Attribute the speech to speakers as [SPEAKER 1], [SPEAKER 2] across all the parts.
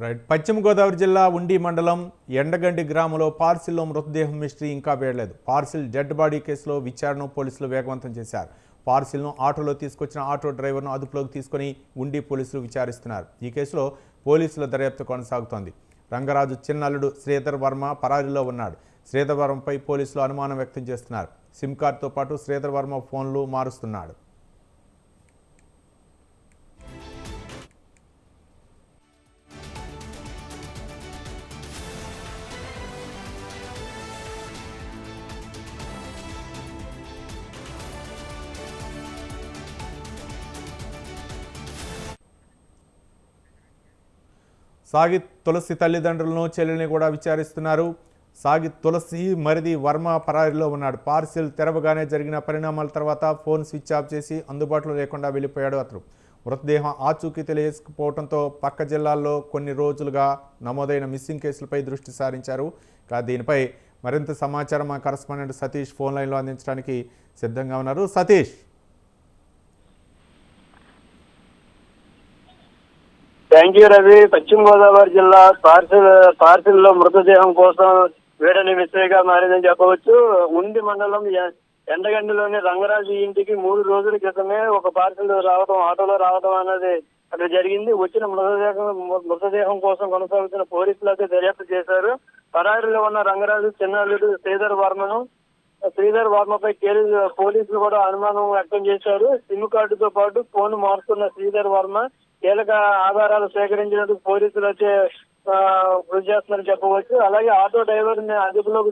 [SPEAKER 1] Right. పశ్చిమ గోదావరి జిల్లా ఉండి మండలం ఎండగండి గ్రామంలో పార్సిల్లో మృతదేహం మిస్టరీ ఇంకా వేయలేదు. పార్సిల్ డెడ్ బాడీ కేసులో విచారణ పోలీసులు వేగవంతం చేశారు. పార్సిల్ను ఆటోలో తీసుకొచ్చిన ఆటో డ్రైవర్ను అదుపులోకి తీసుకుని ఉండి పోలీసులు విచారిస్తున్నారు. ఈ కేసులో పోలీసుల దర్యాప్తు కొనసాగుతోంది. రంగరాజు చిన్నల్లుడు శ్రీధర్ వర్మ పరారీలో ఉన్నాడు. శ్రీధర్ వర్మపై పోలీసులు అనుమానం వ్యక్తం చేస్తున్నారు. సిమ్ కార్డుతో పాటు శ్రీధర్ వర్మ ఫోన్లు మారుస్తున్నాడు. సాగిత్ తులసి తల్లిదండ్రులను చెల్లిని కూడా విచారిస్తున్నారు. సాగిత్ తులసి మరిది వర్మ పరారీలో ఉన్నాడు. పార్సిల్ తెరవగానే జరిగిన పరిణామాల తర్వాత ఫోన్ స్విచ్ ఆఫ్ చేసి అందుబాటులో లేకుండా వెళ్ళిపోయాడు అతను. మృతదేహం ఆచూకీ తెలియకపోవడంతో పక్క జిల్లాల్లో కొన్ని రోజులుగా నమోదైన మిస్సింగ్ కేసులపై దృష్టి సారించారు. దీనిపై మరింత సమాచారం మా కరస్పాండెంట్ సతీష్ ఫోన్ లైన్లో అందించడానికి సిద్ధంగా ఉన్నారు. Satish,
[SPEAKER 2] thank you Ravi. పశ్చిమ గోదావరి జిల్లా పార్సిల్లో మృతదేహం కోసం వేడని మిస్టరీగా మారిందని చెప్పవచ్చు. ఉండి మండలం ఎండగండిలోని రంగరాజు ఇంటికి 3 రోజుల క్రితమే ఒక పార్సిల్ రావడం, ఆటోలో రావడం అనేది అక్కడ జరిగింది. వచ్చిన మృతదేహం కోసం కొనసాగుతున్న పోలీసులు అయితే దర్యాప్తు చేశారు. పరారీలో ఉన్న రంగరాజు చిన్నల్లుడు శ్రీధర్ వర్మపై పోలీసులు కూడా అనుమానం వ్యక్తం చేశారు. సిమ్ కార్డుతో పాటు ఫోన్ మారుతున్న శ్రీధర్ వర్మ కీలక ఆధారాలు సేకరించినందుకు పోలీసులు వచ్చే కృషి చేస్తున్నారని చెప్పవచ్చు. అలాగే ఆటో డ్రైవర్ ని అదుపులోకి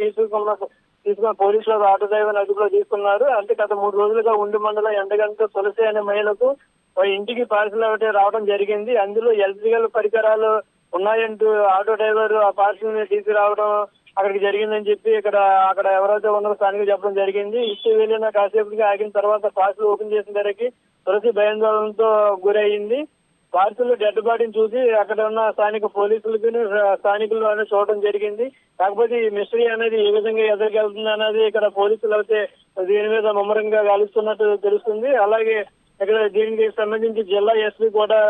[SPEAKER 2] తీసుకున్న పోలీసులు ఆటో డ్రైవర్ అదుపులో తీసుకున్నారు. అంటే గత 3 రోజులుగా ఉండి మండలం ఎండగంట తులసి అనే మహిళకు ఇంటికి పార్సిల్ ఒకటి రావడం జరిగింది. అందులో ఎలక్ట్రికల్ పరికరాలు ఉన్నాయంటూ ఆటో డ్రైవర్ ఆ పార్సిల్ ని తీసుకురావడం అక్కడికి జరిగిందని చెప్పి అక్కడ ఎవరైతే ఉన్నారో స్థానికులు చెప్పడం జరిగింది. ఇచ్చి వెళ్ళిన కాసేపటికి ఆగిన తర్వాత పార్సిల్ ఓపెన్ చేసిన ధరకి తులసి భయాందోళనతో గురయ్యింది. పార్సిల్ డెడ్ బాడీని చూసి అక్కడ ఉన్న స్థానిక పోలీసులకు స్థానికులు అనేది చూడడం జరిగింది. కాకపోతే ఈ మిస్టరీ అనేది ఏ విధంగా ఎదురుకెళ్తుంది అనేది ఇక్కడ పోలీసులు అయితే దీని మీద ముమ్మరంగా గాలిస్తున్నట్టు తెలుస్తుంది. అలాగే ఇక్కడ దీనికి సంబంధించి జిల్లా ఎస్పీ కూడా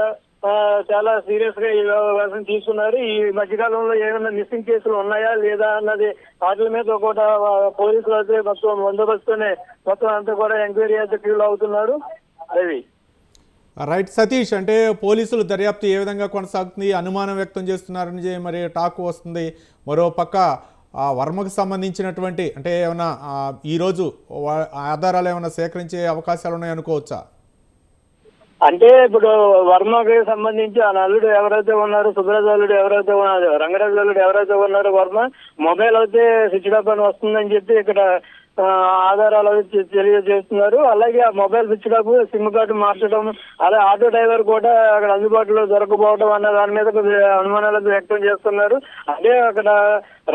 [SPEAKER 2] చాలా సీరియస్ గా ఈ వ్యవహారం తీసుకున్నారు. ఈ మధ్యకాలంలో ఏమైనా మిస్సింగ్ కేసులు ఉన్నాయా లేదా అన్నది వాటి మీద కూడా పోలీసులు అయితే మొత్తం బందోబస్తునే మొత్తం అంతా కూడా ఎంక్వైరీ అయితే ఫీల్ అవుతున్నారు. రవి,
[SPEAKER 1] రైట్. సతీష్, అంటే పోలీసులు దర్యాప్తు ఏ విధంగా కొనసాగుతుంది, అనుమానం వ్యక్తం చేస్తున్నారని మరి టాక్ వస్తుంది. మరో పక్క వర్మకు సంబంధించినటువంటి అంటే ఏమైనా ఈరోజు ఆధారాలు ఏమైనా సేకరించే అవకాశాలు ఉన్నాయనుకోవచ్చా?
[SPEAKER 2] అంటే ఇప్పుడు వర్మకి సంబంధించి ఆ నల్లుడు ఎవరైతే ఉన్నారో, సుబ్రాజ్ అల్లుడు ఎవరైతే ఉన్నారో, రంగరాజు అల్లుడు ఎవరైతే ఉన్నారో వర్మ మొబైల్ అయితే స్విచ్ ఆఫ్ అని వస్తుందని చెప్పి ఇక్కడ ఆధారాలు తెలియజేస్తున్నారు. అలాగే ఆ mobile switch off, SIM card మార్చడం, అలాగే ఆటో డ్రైవర్ కూడా అక్కడ అందుబాటులో దొరకపోవడం అన్న దాని మీద అనుమానాలు వ్యక్తం చేస్తున్నారు. అదే అక్కడ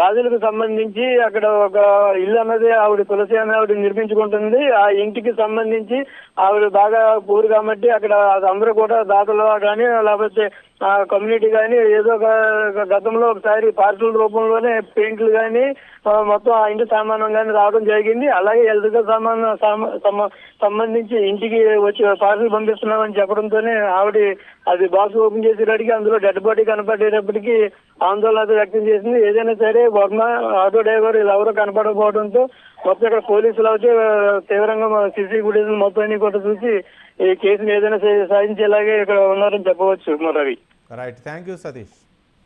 [SPEAKER 2] రాజులకు సంబంధించి అక్కడ ఒక ఇల్లు అన్నది ఆవిడ తులసి అనే ఆవిడ నిర్మించుకుంటుంది. ఆ ఇంటికి సంబంధించి ఆవిడ బాగా పూరు కాబట్టి అక్కడ అందరూ కూడా దాతలు కానీ లేకపోతే కమ్యూనిటీ కానీ ఏదో ఒక గతంలో ఒకసారి పార్సల్ రూపంలోనే పెయింట్లు కానీ మొత్తం ఆ ఇంటి సామానం కానీ రావడం జరిగింది. అలాగే ఎలక్ట్రికల్ సంబంధించి ఇంటికి వచ్చి పార్సల్ పంపిస్తున్నామని చెప్పడంతోనే ఆవిడ అది బాక్స్ ఓపెన్ చేసి అడిగి అందులో డెడ్ బాడీ కనపడేటప్పటికీ ఆందోళన వ్యక్తం చేసింది. ఏదైనా సరే వర్మ ఆటో డ్రైవర్ ఇలా ఎవరో కనపడకపోవడంతో మొత్తం ఇక్కడ పోలీసులు అయితే తీవ్రంగా సీసీ ఫుటేజ్ మొత్తాన్ని కూడా చూసి ఈ కేసును ఏదైనా సాధించేలాగే ఇక్కడ ఉన్నారని చెప్పవచ్చు. Ravi,
[SPEAKER 1] right. Thank you Satish.